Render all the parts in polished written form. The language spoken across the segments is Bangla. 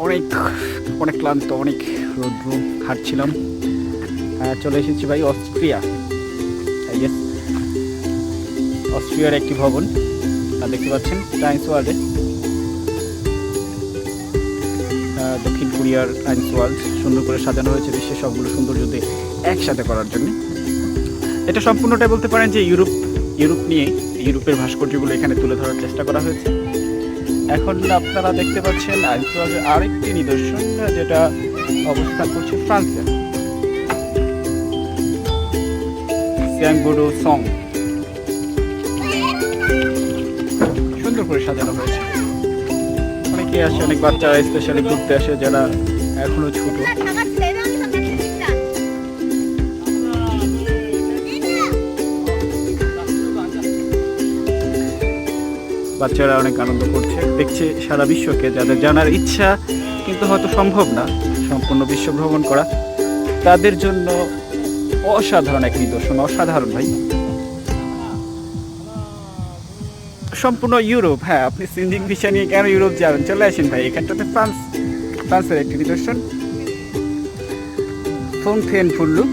অনেক অনেক ক্লান্ত, অনেক রৌদ্র হাঁটছিলাম। চলে এসেছি ভাই অস্ট্রিয়া। ইয়েস, অস্ট্রিয়ার একটি ভবন দেখতে পাচ্ছেন টাইমস ওয়ার্ল্ডে। দক্ষিণ কোরিয়ার টাইমস ওয়ার্ল্ড সুন্দর করে সাজানো হয়েছে বিশ্বের সবগুলো সৌন্দর্যতে একসাথে করার জন্য। এটা সম্পূর্ণটাই বলতে পারেন যে ইউরোপ নিয়ে ইউরোপের ভাস্কর্যগুলো এখানে তুলে ধরার চেষ্টা করা হয়েছে। এখন আপনারা দেখতে পাচ্ছেন টাইমস ওয়ার্ল্ডের আরেকটি নিদর্শন, যেটা অবস্থান করছে ফ্রান্সে। সিয়াংবুডো সং সুন্দর করে সাজানো হয়েছে। অনেকে আসে, অনেক বাচ্চারা স্পেশালি ঘুরতে আসে যারা এখনো ছোট। বাচ্চারা অনেক আনন্দ করছে, দেখছে সারা বিশ্বকে। যাদের জানার ইচ্ছা কিন্তু হয়তো সম্ভব না সম্পূর্ণ বিশ্ব ভ্রমণ করা, তাদের জন্য অসাধারণ এক নিদর্শন। অসাধারণ ভাই, সম্পূর্ণ ইউরোপ। হ্যাঁ, আপনি সিনজিং ভিসা নিয়ে কেন ইউরোপ যাবেন? চলে আসেন ভাই, এখানটাতে ফ্রান্সের একটি নিদর্শন ফোনথেনফুল্লু।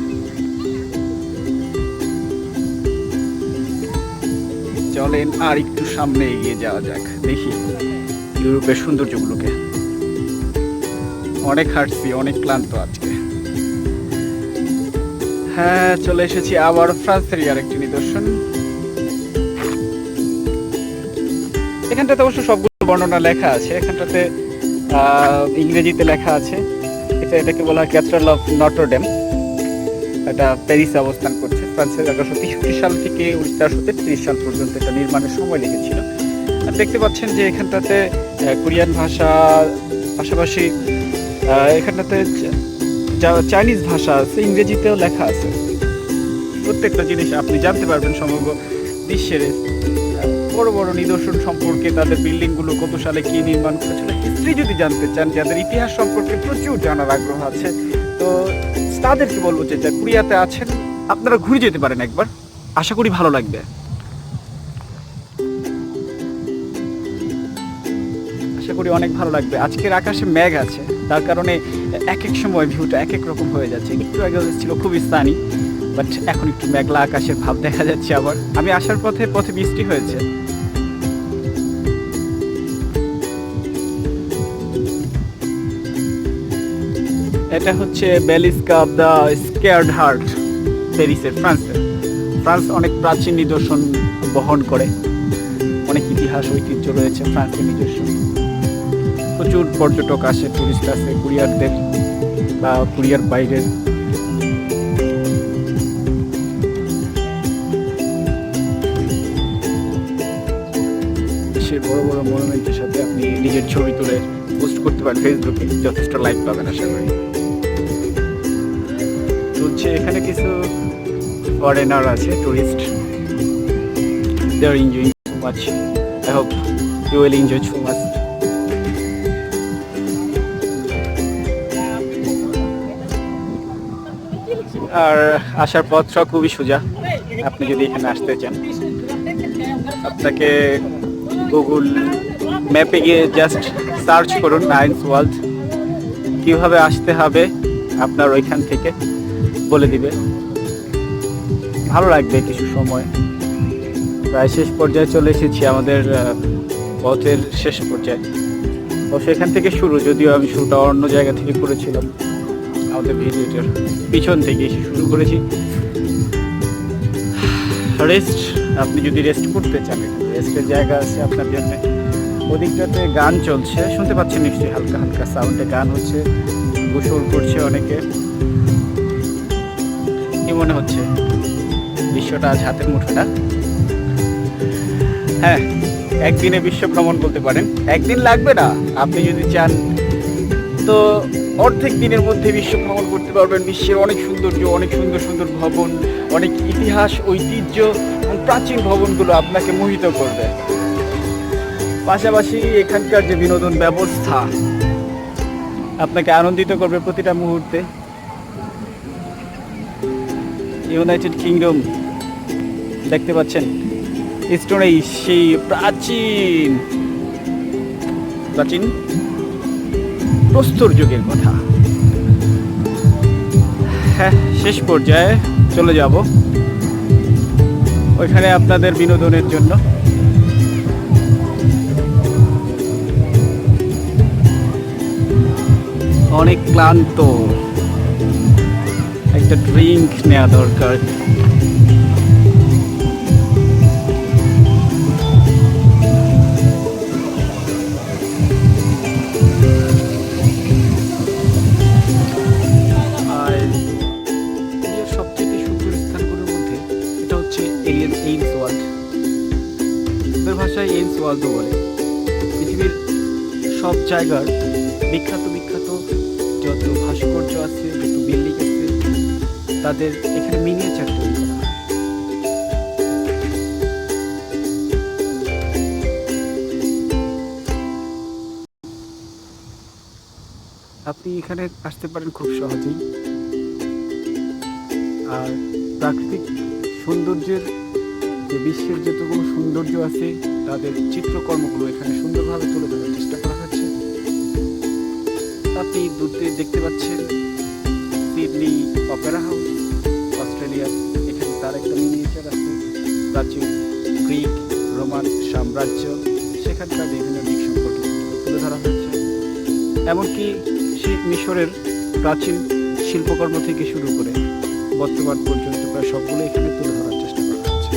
চলেন আর একটু সামনে এগিয়ে যাওয়া যাক, দেখি ইউরোপের সৌন্দর্যগুলোকে। অনেক হাঁটছি, অনেক ক্লান্ত আজকে। হ্যাঁ, চলে এসেছি আবার ফ্রান্সের আরেকটি নিদর্শন। এখানটাতে অবশ্য সবগুলো বর্ণনা লেখা আছে। এখানটাতে ইংরেজিতে লেখা আছে। এটাকে বলা হয় ক্যাথেড্রাল অফ নটরডেম। এটা প্যারিসে অবস্থান করছে। ফ্রান্সের 1863 সাল থেকে 1933 সাল পর্যন্ত এটা নির্মাণের সময় লেগেছিল। আর দেখতে পাচ্ছেন যে এখানটাতে কোরিয়ান ভাষা পাশাপাশি এখানটাতে চাইনিজ ভাষা আছে, ইংরেজিতেও লেখা আছে। প্রত্যেকটা জিনিস আপনি জানতে পারবেন সমগ্র বিশ্বের বড় বড় নিদর্শন সম্পর্কে, তাদের বিল্ডিংগুলো কত সালে কি নির্মাণ করেছিল, হিস্ট্রি যদি জানতে চান, যাদের ইতিহাস সম্পর্কে প্রচুর জানার আগ্রহ আছে, তো তাদেরকে বলবো যে কোরিয়াতে আছেন আপনারা ঘুরে যেতে পারেন একবার, আশা করি ভালো লাগবে। আশা করি অনেক ভালো লাগবে। আজকের আকাশে মেঘ আছে, তার কারণে এক এক সময় ভিউটা এক এক রকম হয়ে যাচ্ছে। একটু আগে ছিল খুবই সানি, বাট এখন একটু মেঘলা আকাশের ভাব দেখা যাচ্ছে। আবার আমি আসার পথে বৃষ্টি হয়েছে। এটা হচ্ছে বেলিস্কা অফ দ্য স্কেয়ার্ড হার্ট, প্যারিসের, ফ্রান্স অনেক প্রাচীন নিদর্শন বহন করে, অনেক ইতিহাস ঐতিহ্য রয়েছে ফ্রান্সের নিজস্ব। প্রচুর পর্যটক আসে, টুরিস্ট আসে, কুরিয়ারদের বা কুরিয়ার বাইরের। বড় বড় মনুমেন্টের সাথে আপনি নিজের ছবি তুলে পোস্ট করতে পারেন ফেসবুকে, যথেষ্ট লাইক পাবেন আশা করি। চলছে এখানে কিছু ফরেনার আছে, tourist. They are enjoying so much. I hope you will enjoy so much. আর আসার পথটা খুবই সোজা। আপনি যদি এখানে আসতে চান, আপনাকে গুগল ম্যাপে গিয়ে জাস্ট সার্চ করুন টাইমস ওয়ার্ল্ড, কীভাবে আসতে হবে আপনার ওইখান থেকে বলে দিবে। ভালো লাগবে কিছু সময়। প্রায় শেষ পর্যায়ে চলে এসেছি, আমাদের পথের শেষ পর্যায়ে। তো সেখান থেকে শুরু, যদিও আমি শুরুটা অন্য জায়গা থেকে করেছিলাম। আমাদের ভিডিওটার পিছন থেকে এসে শুরু করেছি। রেস্ট, আপনি যদি রেস্ট করতে চান, রেস্টের জায়গা আছে আপনার জন্য। ওদিকটাতে গান চলছে, শুনতে পাচ্ছেন নিশ্চয়ই, হালকা হালকা সাউন্ডে গান হচ্ছে, গোসল করছে অনেকে। কি মনে হচ্ছে বিশ্বটা আজ হাতের মুঠোটা? হ্যাঁ, একদিনে বিশ্ব ভ্রমণ বলতে পারেন। একদিন লাগবে না, আপনি যদি চান তো অর্ধেক দিনের মধ্যে বিশ্ব ভ্রমণ করতে পারবেন। বিশ্বের অনেক সৌন্দর্য, অনেক সুন্দর সুন্দর ভবন, অনেক ইতিহাস ঐতিহ্য এবং প্রাচীন ভবনগুলো আপনাকে মোহিত করবে। পাশাপাশি এখানকার যে বিনোদন ব্যবস্থা আপনাকে আনন্দিত করবে প্রতিটা মুহূর্তে। ইউনাইটেড কিংডম দেখতে পাচ্ছেন, স্টোনে সেই প্রাচীন প্রস্তর যুগের কথা। হ্যাঁ, শেষ পর্যায়ে চলে যাব ওইখানে আপনাদের বিনোদনের জন্য। অনেক ক্লান্ত, একটা ড্রিঙ্ক নেওয়া দরকার। ভাষায় এইমস ওয়ার্ল্ড বলে। পৃথিবীর সব জায়গার বিখ্যাত বিখ্যাত যত ভাস্কর্য আছে, যত বিল্ডিং আছে, তাদের এখানে মিনিয়েচার তৈরি করা হয়। আপনি এখানে আসতে পারেন খুব সহজেই। আর প্রাকৃতিক সৌন্দর্যের যে বিশ্বের যতগুলো সৌন্দর্য আছে তাদের চিত্রকর্মগুলো এখানে সুন্দরভাবে তুলে ধরার চেষ্টা করা হচ্ছে। আপনি দূরে দেখতে পাচ্ছেন সিডনি অপেরা হাউস, অস্ট্রেলিয়ার। এখানে তার একটা মিনিয়েচার আছে, প্রাচীন গ্রিক রোমান সাম্রাজ্য, সেখানকার বিভিন্ন দিক সম্পর্কে তুলে ধরা হয়েছে। এমনকি মিশরের প্রাচীন শিল্পকর্ম থেকে শুরু করে বর্তমান পর্যন্ত প্রায় সবগুলো এখানে তুলে ধরার চেষ্টা করা হচ্ছে।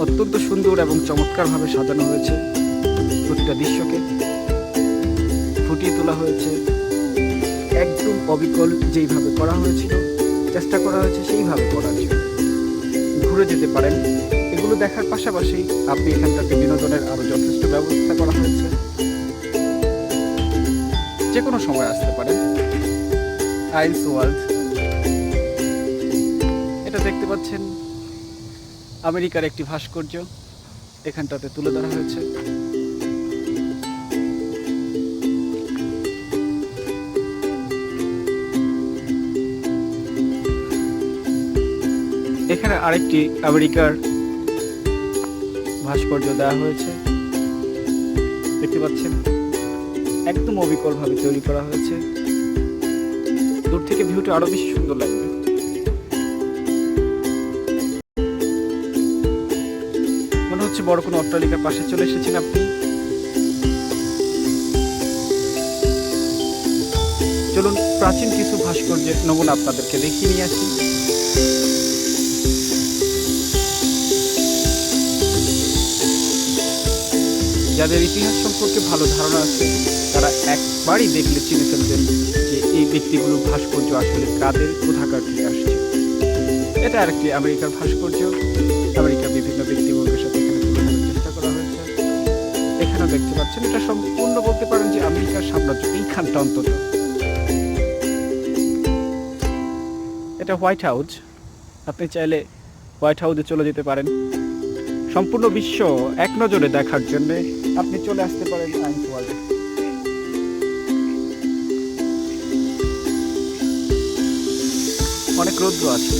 অত্যন্ত সুন্দর এবং চমৎকারভাবে সাজানো হয়েছে প্রতিটা দৃশ্যকে, ফুটিয়ে তোলা হয়েছে। একদম অবিকল যেইভাবে করা হয়েছিল, চেষ্টা করা হয়েছে সেইভাবে করার জন্য। ঘুরে যেতে পারেন। এগুলো দেখার পাশাপাশি আপনি এখানটাতে বিনোদনের আরো যথেষ্ট ব্যবস্থা করা হয়েছে। যে কোনো সময় আসতে পারেন। আইলস ওয়ার্ল্ড, এটা দেখতে পাচ্ছেন আমেরিকার একটি ভাস্কর্য এখানটাতে তুলে ধরা হয়েছে। এখানে আরেকটি আমেরিকার ভাস্কর্য দেওয়া হয়েছে, দেখতে পাচ্ছেন একদম অবিকলভাবে তৈরি করা হয়েছে। দূর থেকে ভিউটা আরো বেশি সুন্দর লাগবে। মনে হচ্ছে বড় কোনো অট্টালিকার পাশে চলে এসেছেন আপনি। চলুন প্রাচীন কিছু ভাস্কর্যের নমুনা আপনাদেরকে দেখিয়ে নিয়ে আসি। যাদের ইতিহাস সম্পর্কে ভালো ধারণা আছে তারা একবারই দেখলে চিনে ফেলবেন যে এই ব্যক্তিগুলো ভাস্কর্য আসলে কাদের, কোথাকার থেকে আসছে। এটা আরেকটি আমেরিকার ভাস্কর্য। আমেরিকার বিভিন্ন ব্যক্তিবর্গের সাথে এখানে তুলে ধরার চেষ্টা করা হয়েছে। এখানে দেখতে পাচ্ছেন এটা সম্পূর্ণ বলতে পারেন যে আমেরিকার সাম্রাজ্য এইখানটা অন্তত। এটা হোয়াইট হাউস। আপনি চাইলে হোয়াইট হাউসে চলে যেতে পারেন। সম্পূর্ণ বিশ্ব এক নজরে দেখার জন্য আপনি চলে আসতে পারেন আইলস ওয়ার্ল্ডে। অনেক রৌদ্র আছে,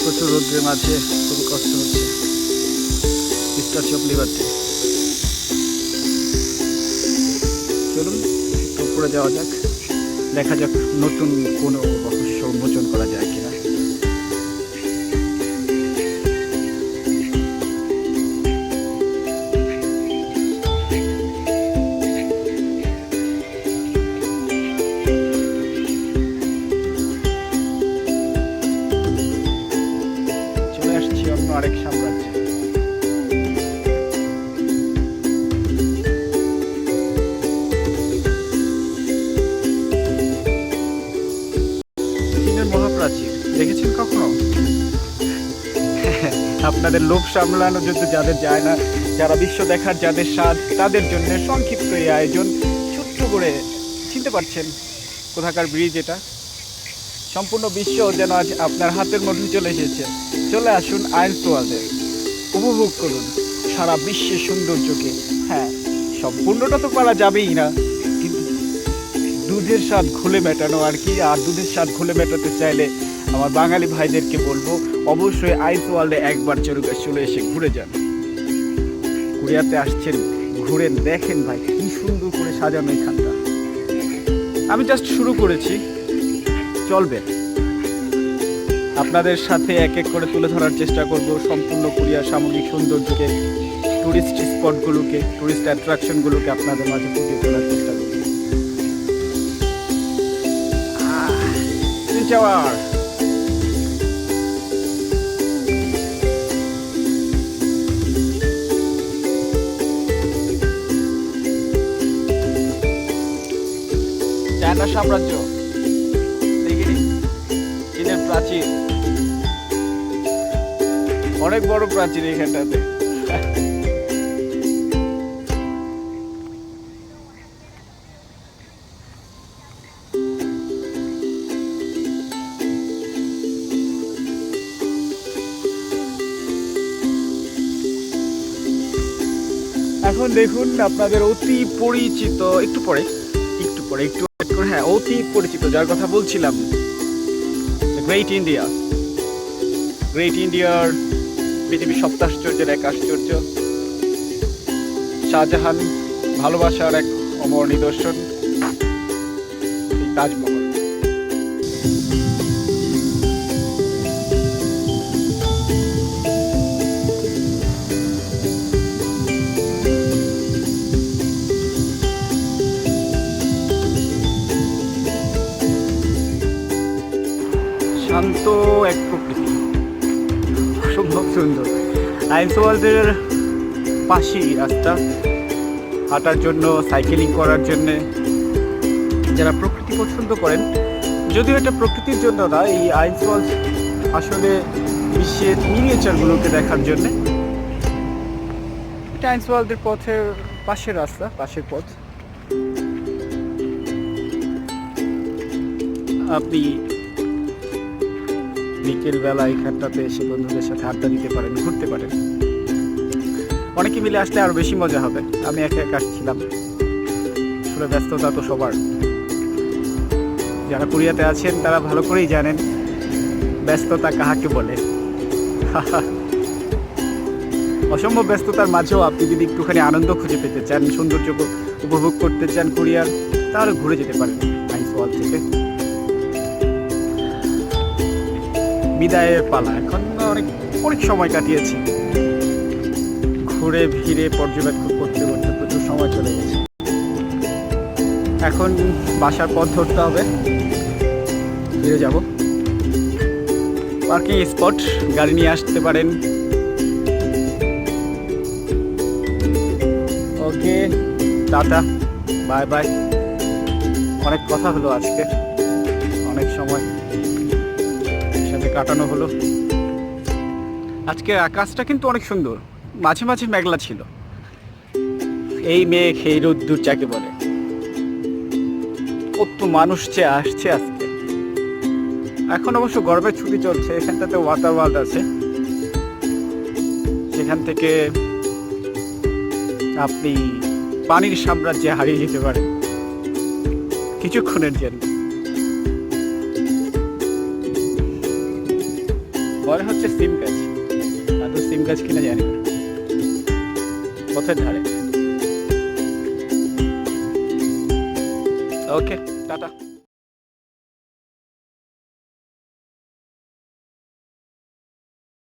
প্রচুর রৌদ্রের মাঝে খুবই কষ্ট হচ্ছে। স্ট্যাচু অফ লিবার্টি, চলুন উপরে যাওয়া যাক, দেখা যাক নতুন কোনো রহস্য উন্মোচন করা যায় কিনা। আরেক সাম্রাজ্য। চীনের মহাপ্রাচীর দেখেছেন কখনো? আপনাদের লোভ সামলানো যদি যাদের যায় না, যারা বিশ্ব দেখার যাদের স্বাদ, তাদের জন্য সংক্ষিপ্ত এই আয়োজন। ছোট্ট করে চিনতে পারছেন কোথাকার ব্রিজ এটা? সম্পূর্ণ বিশ্ব যেন আজ আপনার হাতের মধ্যে চলে এসেছে। চলে আসুন আইলস ওয়ার্ল্ডে, উপভোগ করুন সারা বিশ্বের সৌন্দর্যকে। হ্যাঁ, সম্পূর্ণটা তো পারা যাবেই না, কিন্তু দুধের স্বাদ ঘুলে মেটানো আর কি। আর দুধের স্বাদ ঘুলে মেটাতে চাইলে আমার বাঙালি ভাইদেরকে বলবো অবশ্যই আইলস ওয়ার্ল্ডে একবার চলে এসে ঘুরে যান। কোরিয়াতে আসছেন, ঘুরেন, দেখেন ভাই কি সুন্দর করে সাজানো এখানটা। আমি জাস্ট শুরু করেছি, চলবে। আপনাদের সাথে এক এক করে তুলে ধরার চেষ্টা করব সম্পূর্ণ কোরিয়ার সামগ্রিক সৌন্দর্যকে, টুরিস্ট স্পটগুলোকে, টুরিস্ট অ্যাট্রাকশনগুলোকে আপনাদের মাঝে ফুটিয়ে তোলার চেষ্টা করব। যাওয়ার চায়না সাম্রাজ্য দেখিনি, চীনের প্রাচীর, অনেক বড় প্রাচীর এখানটাতে। এখন দেখুন আপনাদের অতি পরিচিত, একটু পরে হ্যাঁ, অতি পরিচিত যার কথা বলছিলাম, গ্রেট ইন্ডিয়া। গ্রেট ইন্ডিয়ার পৃথিবীর সপ্তাশ্চর্যের এক আশ্চর্য, শাহজাহান ভালোবাসার এক অমর নিদর্শন, এই তাজমহল। শান্ত এক প্রকৃতি, অসম্ভব সুন্দর। আইনসওয়ালদের পাশেই রাস্তা, হাঁটার জন্য, সাইকেলিং করার জন্যে, যারা প্রকৃতি পছন্দ করেন। যদিও এটা প্রকৃতির জন্য না, এই আইনসওয়াল আসলে বিশ্বের মিনিয়েচারগুলোকে দেখার জন্যে। এটা আইনসওয়ালদের পথের পাশের রাস্তা, পাশের পথ। আপনি বিকেলবেলা এখানটাতে এসে বন্ধুদের সাথে আড্ডা দিতে পারেন, ঘুরতে পারেন। অনেকে মিলে আসলে আরও বেশি মজা হবে। আমি একা একা আসছিলাম, আসলে ব্যস্ততা তো সবার। যারা কোরিয়াতে আছেন তারা ভালো করেই জানেন ব্যস্ততা কাহাকে বলে। অসম্ভব ব্যস্ততার মাঝেও আপনি যদি একটুখানি আনন্দ খুঁজে পেতে চান, সৌন্দর্য উপভোগ করতে চান কোরিয়ার, তাহলে ঘুরে যেতে পারেন আইনসওয়াল থেকে। বিদায়ের পালা, এখন অনেক সময় কাটিয়েছি ঘুরে ফিরে পর্যবেক্ষণ করতে করতে, প্রচুর সময় চলে গেছে। এখন বাসার পথ ধরতে হবে, ফিরে যাব। পার্কিং স্পট, গাড়ি নিয়ে আসতে পারেন। ওকে, টাটা, বাই বাই। অনেক কথা হলো আজকে, অনেক সময় সাথে কাটানো হলো। আজকে আকাশটা কিন্তু অনেক সুন্দর, মাঝে মাঝে মেঘলা ছিল। এই মেঘ, এই রোদ্দুর যাকে বলে। কত মানুষ যে আসছে আজকে। এখন অবশ্য গরমের ছুটি চলছে, এখানটাতে ওয়াটার ওয়ার্ল্ড আছে, সেখান থেকে আপনি পানির সাম্রাজ্যে হারিয়ে যেতে পারেন কিছুক্ষণের জন্য। বলে হচ্ছে সিম গাছ, তো সিম গাছ কিনা জানি না, পথের ধারে। ওকে, টাটা।